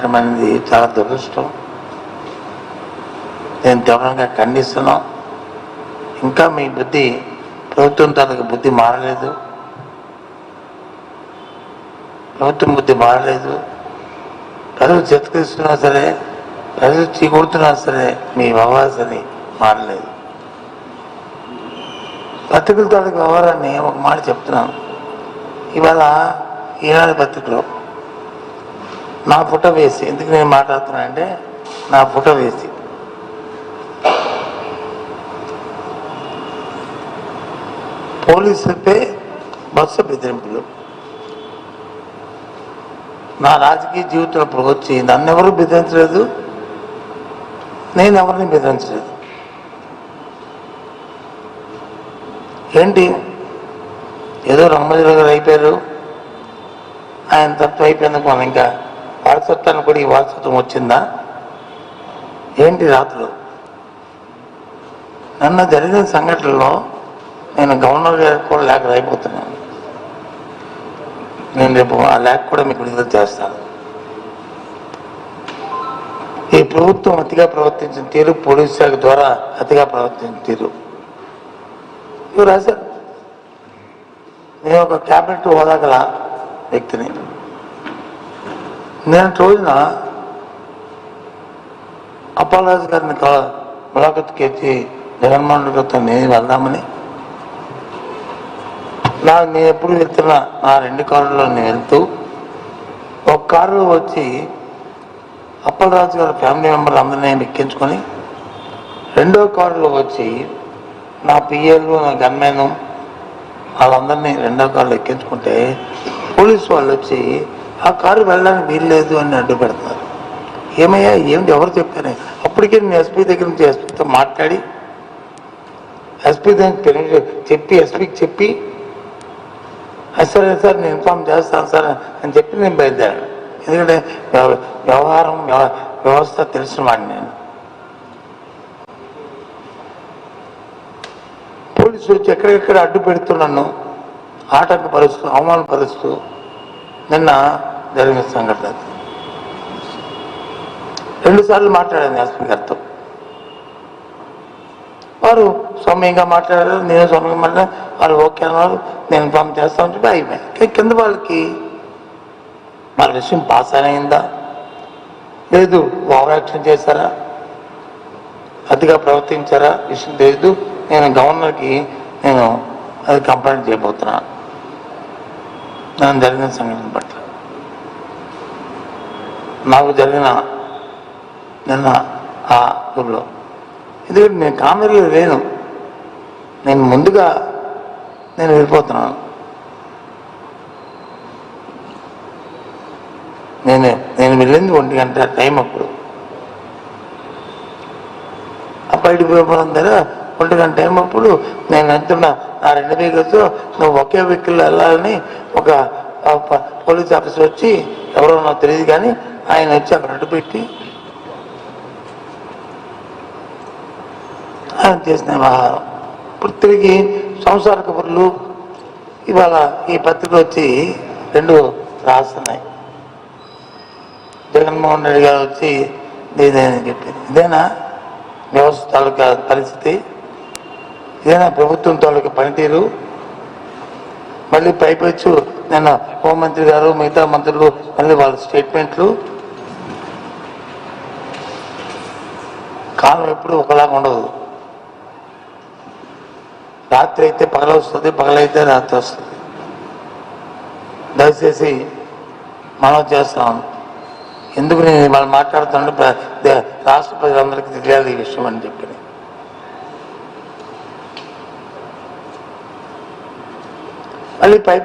పెట్టడం అనేది చాలా దురదృష్టం. నేను తీవ్రంగా ఖండిస్తున్నాం. ఇంకా మీ బుద్ధి, ప్రభుత్వం తాలూకు బుద్ధి మారలేదు. ప్రభుత్వం బుద్ధి మారలేదు. ప్రజలు చిత్కరిస్తున్నా సరే, ప్రజలు చీకొడుతున్నా సరే మీ వ్యవహారాన్ని మారలేదు. పత్రికల తాలూకు వ్యవహారాన్ని ఒక మాట చెప్తున్నాను. ఇవాళ ఈనాడు పత్రికలో నా ఫోటో వేసి, ఎందుకు నేను మాట్లాడుతున్నానంటే నా ఫోటో వేసి పోలీసులపై బస్సు బెదిరింపులు. నా రాజకీయ జీవితంలో ఇప్పుడు వచ్చి నన్ను ఎవరు బెదిరించలేదు, నేను ఎవరిని బెదిరించలేదు. ఏంటి ఏదో రంగరాజు గారు అయిపోయారు, ఆయన తత్వం అయిపోయినందుకు మనం ఇంకా వారసత్వాన్ని కూడా ఈ వారసత్వం వచ్చిందా ఏంటి? రాత్రులు నన్ను జరిగిన సంఘటనలో నేను గవర్నర్ గారికి కూడా లేఖ రాయిపోతున్నాను. నేను రేపు ఆ లేఖ కూడా మీకు విడుదల చేస్తాను. ఈ ప్రభుత్వం అతిగా ప్రవర్తించిన తీరు, పోలీసు శాఖ ద్వారా అతిగా ప్రవర్తించిన తీరు ఇవి రాశారు. నేను ఒక క్యాబినెట్ హోదా గల వ్యక్తిని. నేను రోజున అప్పలరాజు గారిని ములాఖత్కి వచ్చి జగన్మోహన్ రెడ్డితో నేను వెళ్దామని, నేను ఎప్పుడు వెళ్తున్నా నా 2 కారులో నేను వెళ్తూ, ఒక కారులో వచ్చి అప్పలరాజు గారి ఫ్యామిలీ మెంబర్లు అందరినీ ఎక్కించుకొని, 2వ కారులో వచ్చి నా పిఏలు, నా గన్మెన్ వాళ్ళందరినీ 2వ కారులో ఎక్కించుకుంటే పోలీసు వాళ్ళు వచ్చి ఆ కారు వెళ్ళడానికి వీల్లేదు అని అడ్డు పెడుతున్నారు. ఏమయ్యా ఏమిటి, ఎవరు చెప్పారు? అప్పటికే నేను ఎస్పీ దగ్గర నుంచి ఎస్పీతో మాట్లాడి, ఎస్పీ దగ్గర ఎస్పీకి చెప్పి సరే సార్ నేను ఇన్ఫార్మ్ చేస్తాను సార్ అని చెప్పి నేను బయలుదేరాను. ఎందుకంటే వ్యవహారం వ్యవస్థ తెలిసిన వాడిని నేను. పోలీసులు వచ్చి ఎక్కడెక్కడ అడ్డు పెడుతున్నాను, ఆటంకపరుస్తూ, అవమానపరుస్తూ నిన్న జరిగిన సంఘటన. 2 సార్లు మాట్లాడాను ఎస్పీ గారితో. వారు సౌమ్యంగా మాట్లాడారు, నేను సౌమ్యంగా మాట్లాడారు. వాళ్ళు ఓకే అన్నారు, నేను ఇన్ఫార్మ్ చేస్తామని చెప్పి అయిపోయాయి. కింద వాళ్ళకి వాళ్ళ విషయం పాస్ అయిందా లేదు, ఓవర్ యాక్షన్ చేశారా, అతిగా ప్రవర్తించారా విషయం లేదు. నేను గవర్నర్కి నేను అది కంప్లైంట్ చేయబోతున్నాను నాకు జరిగిన సంఘటన పట్ల. నాకు జరిగిన నిన్న ఆ ఊళ్ళో, ఎందుకంటే నేను కామెడీలో లేను, నేను ముందుగా నేను వెళ్ళిపోతున్నాను. నేను వెళ్ళింది 1 గంట టైం. అప్పుడు బయటికి పోయిపోవడం దగ్గర 1 గంట టైం. అప్పుడు నేను వెళ్తున్నా నా 2 వెహికల్స్, నువ్వు ఒకే వెహికల్ వెళ్ళాలని ఒక పోలీస్ ఆఫీసర్ వచ్చి, ఎవరో నాకు తెలియదు కానీ ఆయన వచ్చి అక్కడ అడ్డు పెట్టి ఆయన చేసిన వ్యవహారం. ఇప్పుడు తిరిగి సంసార కబుర్లు ఇవాళ ఈ పత్రిక వచ్చి 2 రాస్తున్నాయి. జగన్మోహన్ రెడ్డి గారు వచ్చి ఇదేనని చెప్పింది. ఇదేనా వ్యవస్థ తాలూకా పరిస్థితి? ఇదేనా ప్రభుత్వం తాలూకా పనితీరు? మళ్ళీ పైపెచ్చు నిన్న హోంమంత్రి గారు, మిగతా మంత్రులు మళ్ళీ వాళ్ళ స్టేట్మెంట్లు. కాలం ఎప్పుడు ఒకలాగా ఉండదు. రాత్రి అయితే పగల వస్తుంది, పగలైతే రాత్రి వస్తుంది. దయచేసి మనం చేస్తున్నాం. ఎందుకు నేను వాళ్ళు మాట్లాడుతుంటే రాష్ట్ర ప్రజలందరికీ తెలియాలి ఈ విషయం అని చెప్పి. మళ్ళీ పై